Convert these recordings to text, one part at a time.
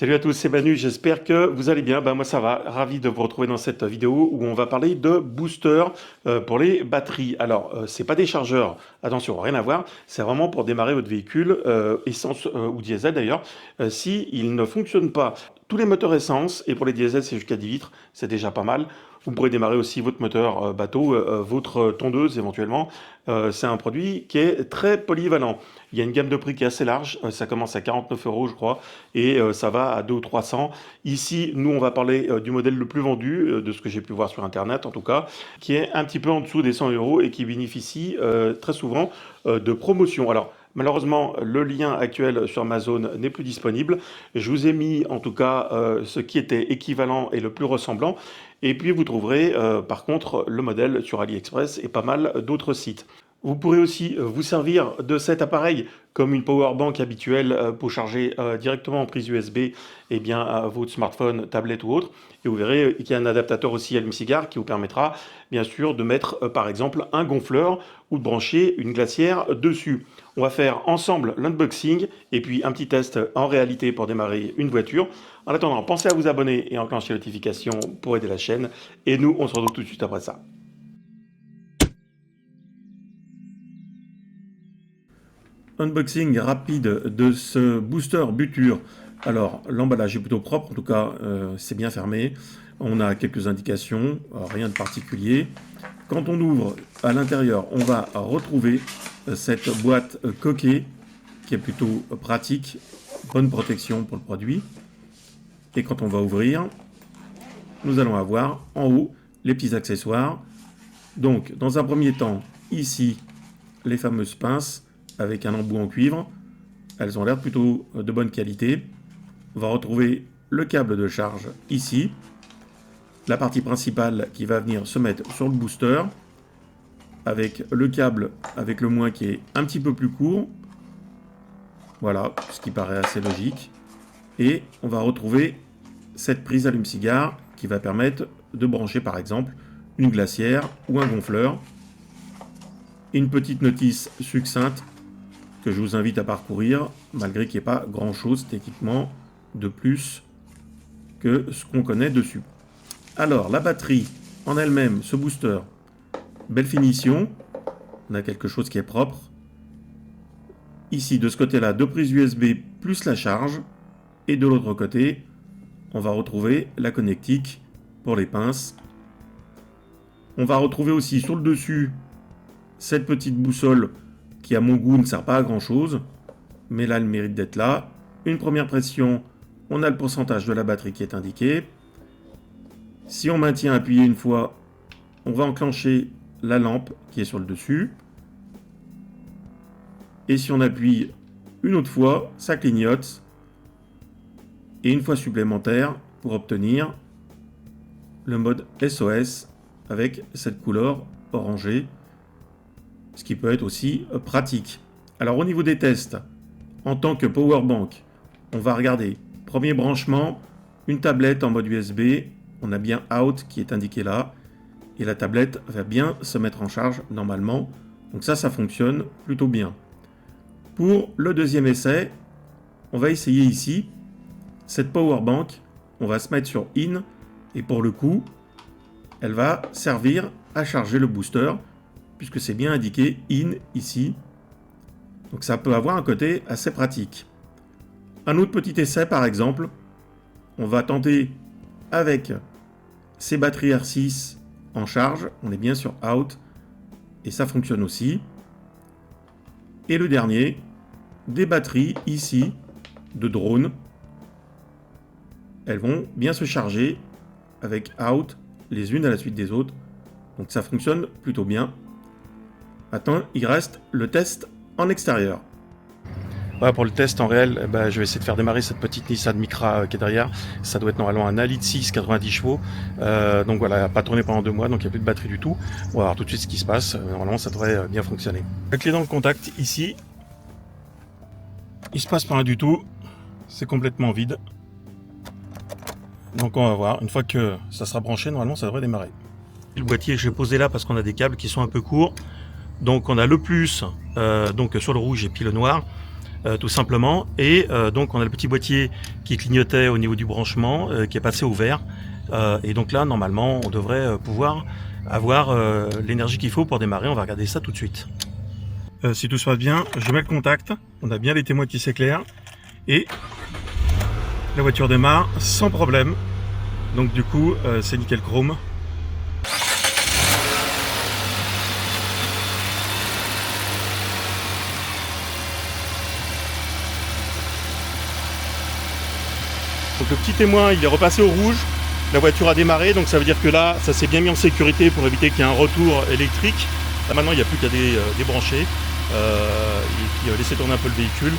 Salut à tous, c'est Manu, j'espère que vous allez bien. Moi ça va, ravi de vous retrouver dans cette vidéo où on va parler de booster pour les batteries. Alors c'est pas des chargeurs, attention, rien à voir, c'est vraiment pour démarrer votre véhicule, essence ou diesel d'ailleurs, si il ne fonctionne pas. Tous les moteurs essence, et pour les diesels c'est jusqu'à 10 litres, c'est déjà pas mal. Vous pourrez démarrer aussi votre moteur bateau, votre tondeuse éventuellement. C'est un produit qui est très polyvalent. Il y a une gamme de prix qui est assez large, ça commence à 49 euros je crois, et ça va à 200 ou 300. Ici, nous on va parler du modèle le plus vendu, de ce que j'ai pu voir sur internet en tout cas, qui est un petit peu en dessous des 100 euros et qui bénéficie très souvent de promotion. Alors, malheureusement, le lien actuel sur Amazon n'est plus disponible. Je vous ai mis en tout cas ce qui était équivalent et le plus ressemblant. Et puis vous trouverez par contre le modèle sur AliExpress et pas mal d'autres sites. Vous pourrez aussi vous servir de cet appareil comme une power bank habituelle pour charger directement en prise USB votre smartphone, tablette ou autre. Et vous verrez qu'il y a un adaptateur aussi allume-cigare qui vous permettra bien sûr de mettre par exemple un gonfleur ou de brancher une glacière dessus. On va faire ensemble l'unboxing et puis un petit test en réalité pour démarrer une voiture. En attendant, pensez à vous abonner et enclencher les notifications pour aider la chaîne. Et nous, on se retrouve tout de suite après ça. Unboxing rapide de ce booster buture. Alors l'emballage est plutôt propre, en tout cas c'est bien fermé. On a quelques indications, rien de particulier. Quand on ouvre à l'intérieur, on va retrouver cette boîte coquée qui est plutôt pratique, bonne protection pour le produit. Et quand on va ouvrir, nous allons avoir en haut les petits accessoires. Donc dans un premier temps, ici, les fameuses pinces avec un embout en cuivre. Elles ont l'air plutôt de bonne qualité. On va retrouver le câble de charge ici. La partie principale qui va venir se mettre sur le booster. Avec le câble avec le moins qui est un petit peu plus court. Voilà, ce qui paraît assez logique. Et on va retrouver cette prise allume-cigare qui va permettre de brancher par exemple une glacière ou un gonfleur. Une petite notice succincte que je vous invite à parcourir, malgré qu'il n'y ait pas grand-chose techniquement de plus que ce qu'on connaît dessus. Alors, la batterie en elle-même, ce booster, belle finition, on a quelque chose qui est propre. Ici, de ce côté-là, deux prises USB plus la charge, et de l'autre côté, on va retrouver la connectique pour les pinces. On va retrouver aussi sur le dessus cette petite boussole qui à mon goût ne sert pas à grand chose, mais là elle mérite d'être là. Une première pression, on a le pourcentage de la batterie qui est indiqué. Si on maintient appuyé une fois, on va enclencher la lampe qui est sur le dessus. Et si on appuie une autre fois, ça clignote. Et une fois supplémentaire pour obtenir le mode SOS avec cette couleur orangée. Ce qui peut être aussi pratique. Alors au niveau des tests, en tant que power bank, on va regarder premier branchement, une tablette en mode USB, on a bien out qui est indiqué là, et la tablette va bien se mettre en charge normalement, donc ça fonctionne plutôt bien. Pour le deuxième essai, on va essayer ici, cette power bank, on va se mettre sur in, et pour le coup, elle va servir à charger le booster, puisque c'est bien indiqué in ici. Donc ça peut avoir un côté assez pratique. Un autre petit essai par exemple, on va tenter avec ces batteries R6 en charge, on est bien sur out, et ça fonctionne aussi. Et le dernier, des batteries ici de drone, elles vont bien se charger avec out les unes à la suite des autres, donc ça fonctionne plutôt bien. Maintenant, il reste le test en extérieur. Voilà, pour le test en réel, je vais essayer de faire démarrer cette petite Nissan Micra qui est derrière. Ça doit être normalement un 1,6 litre 90 chevaux. Donc voilà, elle n'a pas tourné pendant 2 mois, donc il n'y a plus de batterie du tout. On va voir tout de suite ce qui se passe. Normalement, ça devrait bien fonctionner. La clé dans le contact ici, il se passe pas rien du tout. C'est complètement vide. Donc on va voir. Une fois que ça sera branché, normalement, ça devrait démarrer. Le boîtier, je l'ai posé là parce qu'on a des câbles qui sont un peu courts. Donc on a le plus donc sur le rouge et puis le noir. tout simplement. Et donc on a le petit boîtier qui clignotait au niveau du branchement, qui est passé au vert. Et donc là, normalement, on devrait pouvoir avoir l'énergie qu'il faut pour démarrer. On va regarder ça tout de suite. Si tout se passe bien, je mets le contact. On a bien les témoins qui s'éclairent. Et la voiture démarre sans problème. Donc du coup, c'est nickel chrome. Donc le petit témoin, il est repassé au rouge. La voiture a démarré, donc ça veut dire que là, ça s'est bien mis en sécurité pour éviter qu'il y ait un retour électrique. Là maintenant, il n'y a plus qu'à débrancher et puis laisser tourner un peu le véhicule.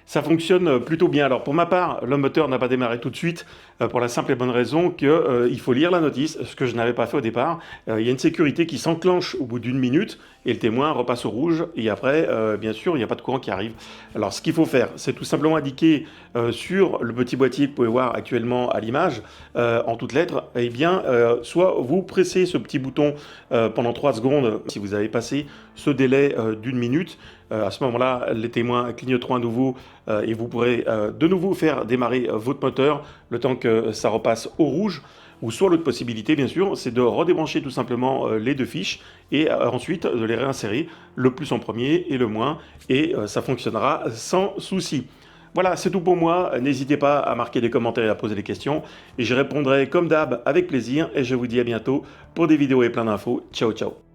Ça fonctionne plutôt bien. Alors pour ma part, le moteur n'a pas démarré tout de suite pour la simple et bonne raison qu'il faut lire la notice, ce que je n'avais pas fait au départ. Il y a une sécurité qui s'enclenche au bout d'une minute et le témoin repasse au rouge et après, bien sûr, il n'y a pas de courant qui arrive. Alors ce qu'il faut faire, c'est tout simplement indiquer sur le petit boîtier que vous pouvez voir actuellement à l'image, en toutes lettres, eh bien, soit vous pressez ce petit bouton pendant 3 secondes si vous avez passé ce délai d'une minute. À ce moment-là, les témoins clignoteront à nouveau et vous pourrez de nouveau faire démarrer votre moteur le temps que ça repasse au rouge. Ou soit l'autre possibilité, bien sûr, c'est de redébrancher tout simplement les 2 fiches et ensuite de les réinsérer, le plus en premier et le moins, et ça fonctionnera sans souci. Voilà, c'est tout pour moi. N'hésitez pas à marquer des commentaires et à poser des questions. Et je répondrai comme d'hab avec plaisir. Et je vous dis à bientôt pour des vidéos et plein d'infos. Ciao, ciao.